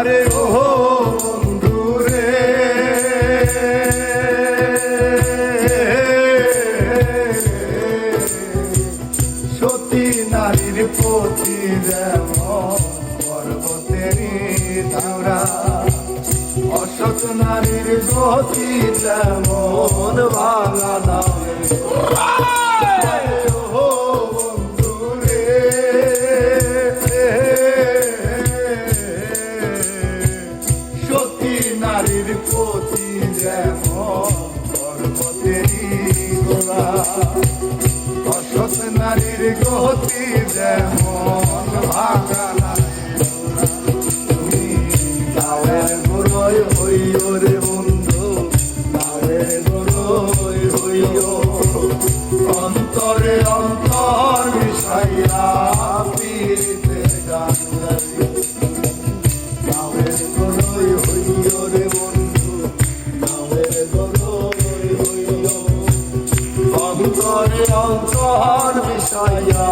রে ও বন্ধু রে, সতী নারীর প্রতি যেমন পর্বতেরই ধারা, অসৎ নারীর গতি যেমন ভাঙা নামের ঘোড়া। ও বন্ধু রে, সতী নারীর প্রতি যেমন পর্বতেরই গোড়া, অসৎ নারীর গতি যেমন ভাঙা নামের ঘোড়া। তুমি গাঁয়ের গোড়ায় হইও রে বন্ধু, গাঁয়ের গোড়ায় হইও, অন্তরে অন্তর মিশাইয়া পীড়িতের গান গাইও। গাঁয়ের গোড়ায় হইও রে বন্ধু, গাঁয়ের গোড়ায় হইও, অন্তরে অন্তর মিশাইয়া